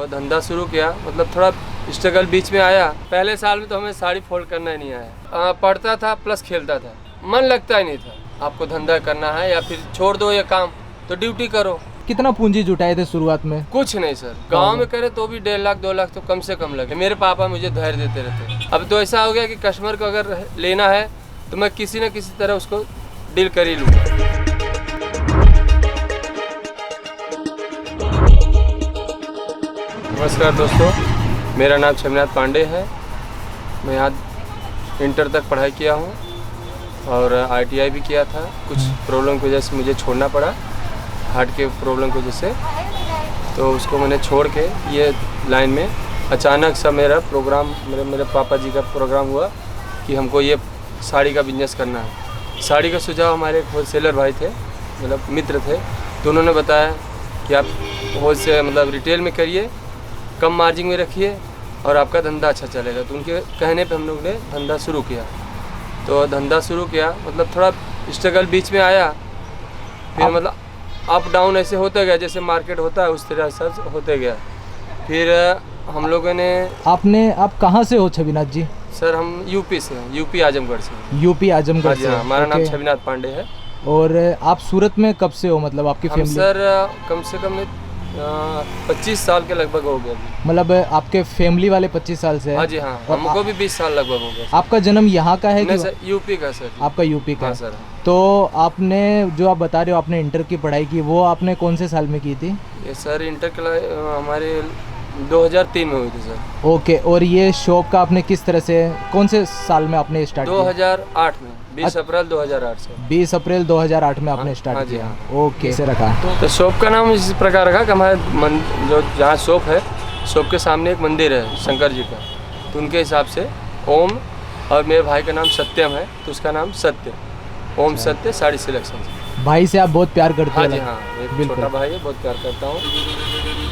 तो धंधा शुरू किया, मतलब थोड़ा स्ट्रगल बीच में आया। पहले साल में तो हमें साड़ी फोल्ड करना ही नहीं आया। पढ़ता था प्लस खेलता था, मन लगता ही नहीं था। आपको धंधा करना है या फिर छोड़ दो ये काम, तो ड्यूटी करो। कितना पूंजी जुटाए थे शुरुआत में? कुछ नहीं सर, गांव में करे तो भी 1.5 लाख 2 लाख तो कम से कम लगे। मेरे पापा मुझे धैर्य देते रहते। अब तो ऐसा हो गया कि कस्टमर को अगर लेना है तो मैं किसी न किसी तरह उसको डील कर ही लूँगा। नमस्कार दोस्तों, मेरा नाम छविनाथ पांडे है। मैं यहाँ इंटर तक पढ़ाई किया हूँ और ITI भी किया था। कुछ प्रॉब्लम की वजह से मुझे छोड़ना पड़ा, हार्ट के प्रॉब्लम की वजह से। तो उसको मैंने छोड़ के ये लाइन में अचानक सा मेरा प्रोग्राम, मेरे पापा जी का प्रोग्राम हुआ कि हमको ये साड़ी का बिजनेस करना है। साड़ी का सुझाव हमारे एक होलसेलर भाई थे, मतलब मित्र थे, तो उन्होंने बताया कि आप होलसेल मतलब रिटेल में करिए, कम मार्जिन में रखिए और आपका धंधा अच्छा चलेगा। तो उनके कहने पे हम लोग ने धंधा शुरू किया। तो धंधा शुरू किया, मतलब थोड़ा स्ट्रगल बीच में आया, फिर मतलब अप डाउन ऐसे होते गया, जैसे मार्केट होता है उस तरह से होते गया। फिर हम लोगों ने आप कहाँ से हो छविनाथ जी? सर हम यूपी से हैं, यूपी आजमगढ़ से। यूपी आजमगढ़ से? हमारा नाम छविनाथ पांडे है। और आप सूरत में कब से हो, मतलब आपकी फैमिली? सर कम से कम 25 साल के लगभग हो गया। मतलब आपके फैमिली वाले 25 साल से है? हाँ जी हाँ, हमको भी 20 साल लगभग हो गया। आपका जन्म यहाँ का है? नहीं सर, यूपी का सर। आपका यूपी का? हाँ सर। तो आपने जो आप बता रहे हो आपने इंटर की पढ़ाई की, वो आपने कौन से साल में की थी? ये सर इंटर हमारे 2003 में हुई थी सर। ओके, और ये शॉप का आपने किस तरह से, कौन से साल में आपने स्टार्ट किया? 2008 में, 20 अप्रैल 2008 से। 20 अप्रैल 2008 में आपने स्टार्ट किया? ओके, कैसे रखा? तो शॉप का नाम इस प्रकार रखा कि हमारे जो जहाँ शॉप है, शॉप के सामने एक मंदिर है शंकर जी का, तो उनके हिसाब से ओम, और मेरे भाई का नाम सत्यम है तो उसका नाम सत्य, ओम सत्य साड़ी सिलेक्शन। भाई से आप बहुत प्यार करते हाँ हो? जी हाँ, एक छोटा भाई है, बहुत प्यार करता हूँ।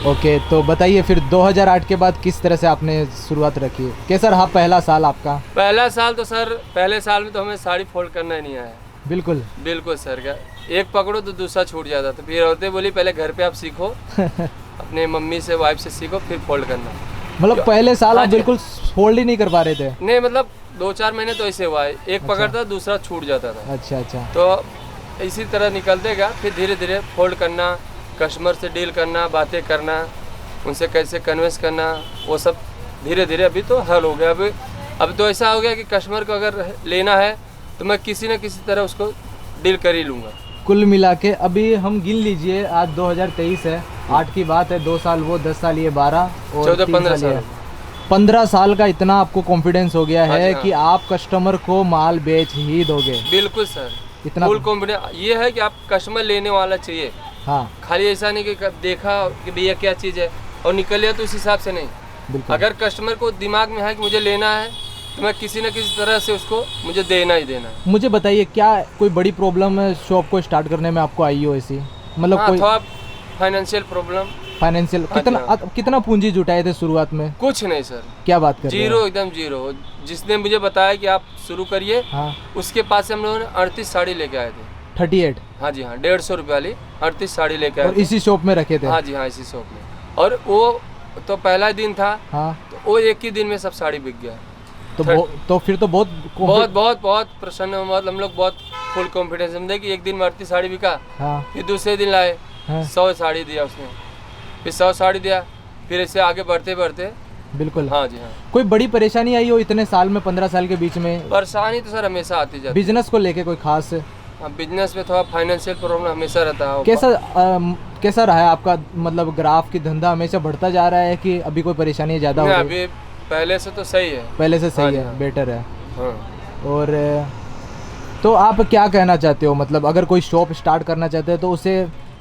ओके, तो बताइए फिर 2008 के बाद किस तरह से आपने शुरुआत रखी? कैसा रहा पहला साल आपका? पहला साल तो सर, पहले साल में तो हमें साड़ी फोल्ड करना ही नहीं आया। बिल्कुल बिल्कुल सर, क्या एक पकड़ो तो दूसरा छूट जाता। तो फिर औरतें बोली पहले घर पे आप सीखो अपने मम्मी से, वाइफ से सीखो, फिर फोल्ड करना। मतलब पहले साल आप बिल्कुल फोल्ड ही नहीं कर पा रहे थे? नहीं, मतलब 2-4 महीने तो ऐसे हुआ है, एक पकड़ता दूसरा छूट जाता था। अच्छा। तो इसी तरह निकलते गया। फिर धीरे धीरे फोल्ड करना, कस्टमर से डील करना, बातें करना, उनसे कैसे कन्विंस करना, वो सब धीरे धीरे अभी तो हल हो गया। अब तो ऐसा हो गया कि कस्टमर को अगर लेना है तो मैं किसी न किसी तरह उसको डील कर ही लूँगा। कुल मिला के अभी हम गिन लीजिए, आज 2023 है, 8 की बात है, 2 साल वो, 10 साल ये, 12 और 14-15 साल। 15 साल का इतना आपको कॉन्फिडेंस हो गया है हाँ। कि आप कस्टमर को माल बेच ही दोगे? बिल्कुल सर, इतना फुल कॉन्फिडेंस ये है कि आप कस्टमर लेने वाला चाहिए। हाँ, खाली ऐसा नहीं कि देखा कि भैया क्या चीज़ है और निकल लिया, तो उस हिसाब से नहीं। अगर कस्टमर को दिमाग में है कि मुझे लेना है तो मैं किसी न किसी तरह से उसको मुझे देना ही देना है। मुझे बताइए, क्या कोई बड़ी प्रॉब्लम है शॉप को स्टार्ट करने में आपको आई हो ऐसी? मतलब हाँ, कोई थोड़ा फाइनेंशियल प्रॉब्लम। फाइनेंशियल? कितना पूंजी जुटाए थे शुरुआत में? कुछ नहीं सर, क्या बात कर रहे हो? जीरो, एकदम जीरो। जिसने मुझे बताया कि आप शुरू करिए, हाँ, उसके पास से हम लोगों ने 38 साड़ी लेके आए थे। 38? हाँ जी हाँ, 150 रुपये वाली 38 साड़ी लेके आए और थे। इसी शॉप में रखे थे? हाँ जी हाँ, इसी शॉप में। और वो तो पहला दिन था। हाँ, तो वो एक ही दिन में सब साड़ी बिक गया। तो फिर तो बहुत बहुत प्रसन्न, मतलब हम लोग बहुत फुल कॉन्फिडेंस समझे कि एक दिन में 38 साड़ी बिका। हाँ, फिर दूसरे दिन लाए, हाँ, 100 साड़ी दिया उसने, फिर 100 साड़ी दिया, फिर ऐसे आगे बढ़ते बढ़ते। बिल्कुल। हाँ जी हाँ। कोई बड़ी परेशानी आई हो इतने साल में, 15 साल के बीच में? परेशानी तो सर हमेशा आती जाती। बिजनेस को लेके कोई खास? बिजनेस में थोड़ा फाइनेंशियल प्रॉब्लम हमेशा रहता है। कैसा रहा है आपका, मतलब ग्राफ की धंधा हमेशा बढ़ता जा रहा है कि अभी कोई परेशानी ज़्यादा हो रही है? अभी पहले से तो सही है। पहले से सही हाँ है, हाँ। बेटर है। हाँ। और तो आप क्या कहना चाहते हो, मतलब अगर कोई शॉप स्टार्ट करना चाहते हैं तो उसे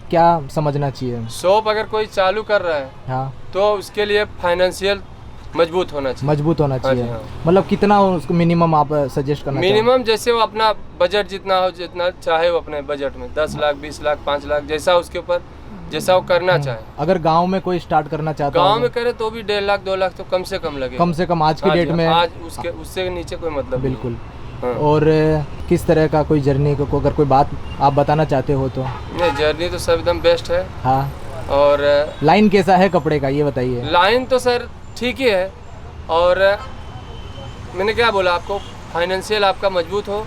क्या समझना चाहिए? शॉप अगर कोई चालू कर रहा है, हाँ, तो उसके लिए फाइनेंशियल मजबूत होना चाहिए। मजबूत होना चाहिए। हाँ। मतलब कितना उसको मिनिमम आप सजेस्ट करना चाहिए? मिनिमम जैसे वो अपना बजट जितना हो, जितना चाहे वो अपने बजट में 10 लाख 20 लाख 5 लाख, जैसा उसके ऊपर जैसा वो करना चाहे। अगर गांव में कोई स्टार्ट करना चाहता गांव में करे तो भी 1.5 लाख 2 लाख तो कम से कम लगे। कम से कम आज की डेट में? आज उससे नीचे कोई मतलब बिल्कुल। हाँ। और किस तरह का कोई जर्नी को अगर कोई बात आप बताना चाहते हो तो? नहीं, जर्नी तो सब एकदम बेस्ट है। हाँ, और लाइन कैसा है कपड़े का ये बताइए। लाइन तो सर ठीक ही है, और मैंने क्या बोला आपको, फाइनेंशियल आपका मजबूत हो,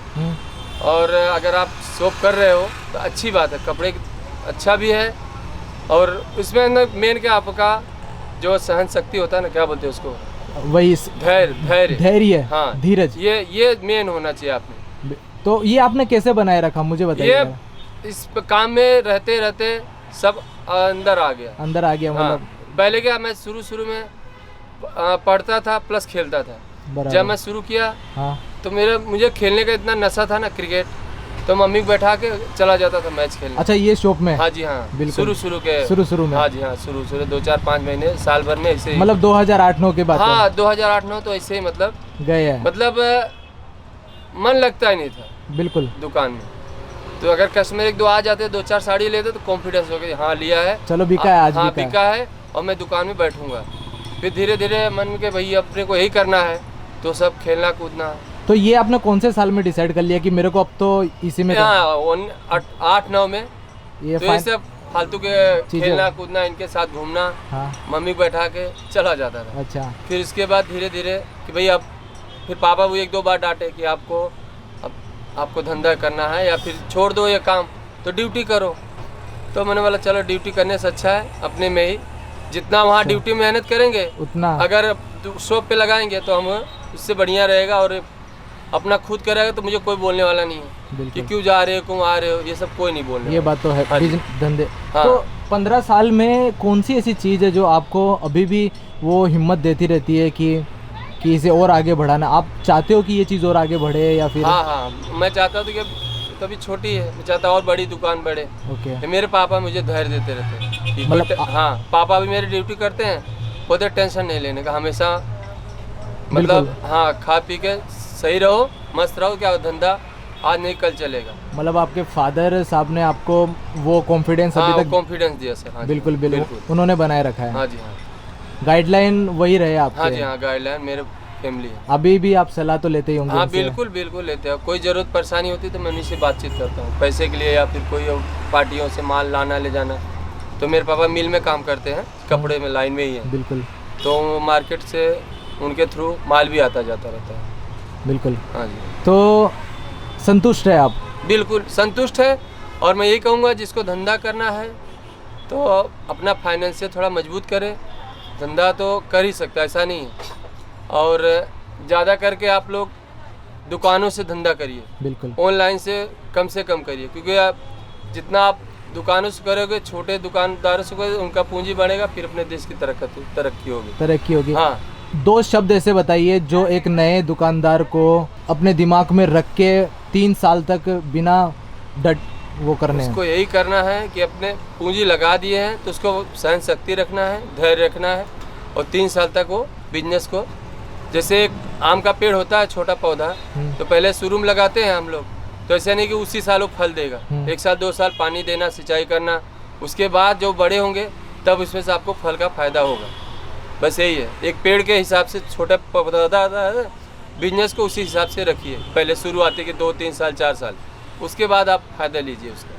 और अगर आप शॉप कर रहे हो तो अच्छी बात है, कपड़े अच्छा भी है, और इसमें ना मेन क्या आपका जो सहन शक्ति होता है ना, क्या बोलते हैं उसको, वही धैर्य, हाँ, हाँ, धीरज, ये मेन होना चाहिए आप में। तो ये आपने कैसे बनाए रखा मुझे बताइए। ये इस काम में रहते रहते सब अंदर आ गया। मतलब पहले क्या, मैं शुरू में पढ़ता था प्लस खेलता था। जब मैं शुरू किया हाँ। तो मुझे खेलने का इतना नशा था ना क्रिकेट, तो मम्मी को बैठा के चला जाता था मैच खेलने। अच्छा, ये शॉप में? हाँ जी हाँ, बिल्कुल शुरू में। हाँ जी हाँ, शुरू 2-4-5 महीने साल भर में ऐसे ही, मतलब 2008-9 के बाद? हाँ 2008-9 तो ऐसे ही मतलब गए हैं, मतलब मन लगता ही नहीं था बिल्कुल दुकान में। तो अगर कस्टमर 1-2 आ जाते, 2-4 साड़ी लेते तो कॉन्फिडेंस हो गया, हाँ लिया है, चलो बिका है आज, हाँ बिका है, और मैं दुकान में बैठूंगा। फिर धीरे धीरे मन के भाई अपने को यही करना है, तो सब खेलना कूदना। तो ये आपने कौन से साल में डिसाइड कर लिया कि मेरे को अब तो इसी में 8-9 में ये तो ये सब फालतू के खेलना कूदना, इनके साथ घूमना, हाँ। मम्मी को बैठा के चला जाता था। अच्छा। फिर इसके बाद धीरे धीरे कि भाई अब, फिर पापा वो 1-2 बार डांटे कि आपको धंधा करना है या फिर छोड़ दो ये काम, तो ड्यूटी करो। तो मैंने बोला चलो ड्यूटी करने से अच्छा है अपने में ही, जितना वहाँ ड्यूटी मेहनत करेंगे उतना अगर शॉप पे लगाएंगे तो हम उससे बढ़िया रहेगा, और अपना खुद करेगा तो मुझे कोई बोलने वाला नहीं है कि क्यों जा रहे हो, क्यों आ रहे हो, ये सब कोई नहीं बोलने। ये बात तो है। हाँ धंधे। हाँ। तो 15 साल में कौन सी ऐसी चीज़ है जो आपको अभी भी वो हिम्मत देती रहती है कि इसे और आगे बढ़ाना? आप चाहते हो कि ये चीज़ और आगे बढ़े या फिर? हाँ, मैं चाहता हूँ कि तभी छोटी है, मैं चाहता और बड़ी दुकान बढ़े। ओके। मेरे पापा मुझे धैर्य देते रहते हैं कि मतलब हाँ, पापा भी मेरी ड्यूटी करते हैं, खुद टेंशन नहीं लेने का, हमेशा मतलब हाँ, खा पी के सही रहो, मस्त रहो, क्या धंधा आज नहीं कल चलेगा। मतलब आपके फादर साहब ने आपको वो कॉन्फिडेंस अभी तक? कॉन्फिडेंस दिया सर। हाँ बिल्कुल उन्होंने बनाए रखा है। हाँ जी हाँ। गाइडलाइन वही रहे आपके? हाँ जी हाँ, गाइडलाइन मेरे फैमिली है। अभी भी आप सलाह तो लेते ही होंगे? हाँ बिल्कुल लेते हैं। कोई ज़रूरत परेशानी होती है तो मैं उन्हीं से बातचीत करता हूँ, पैसे के लिए या फिर कोई पार्टियों से माल लाना ले जाना। तो मेरे पापा मिल में काम करते हैं, कपड़े में लाइन में ही है। बिल्कुल। तो मार्केट से उनके थ्रू माल भी आता जाता रहता है। बिल्कुल। हाँ जी। तो संतुष्ट है आप? बिल्कुल संतुष्ट है, और मैं यही कहूँगा जिसको धंधा करना है तो अपना फाइनेंशियल थोड़ा मजबूत करे, धंधा तो कर ही सकता है, ऐसा नहीं है। और ज़्यादा करके आप लोग दुकानों से धंधा करिए, बिल्कुल ऑनलाइन से कम करिए, क्योंकि आप जितना आप दुकानों से करोगे, छोटे दुकानदारों से करोगे, उनका पूंजी बढ़ेगा, फिर अपने देश की तरक्की होगी। हाँ। 2 शब्द ऐसे बताइए जो एक नए दुकानदार को अपने दिमाग में रख के 3 साल तक बिना वो करने हैं। उसको यही करना है कि अपने पूंजी लगा दिए हैं तो उसको सहन शक्ति रखना है, धैर्य रखना है, और 3 साल तक वो बिजनेस को, जैसे एक आम का पेड़ होता है छोटा पौधा, तो पहले शुरू में लगाते हैं हम लोग, तो ऐसा नहीं कि उसी साल वो फल देगा। 1 साल 2 साल पानी देना, सिंचाई करना, उसके बाद जो बड़े होंगे तब उसमें से आपको फल का फायदा होगा। बस यही है, एक पेड़ के हिसाब से छोटा पौधा है, बिजनेस को उसी हिसाब से रखिए। पहले शुरुआती के 2-3 साल 4 साल, उसके बाद आप फायदा लीजिए उसका।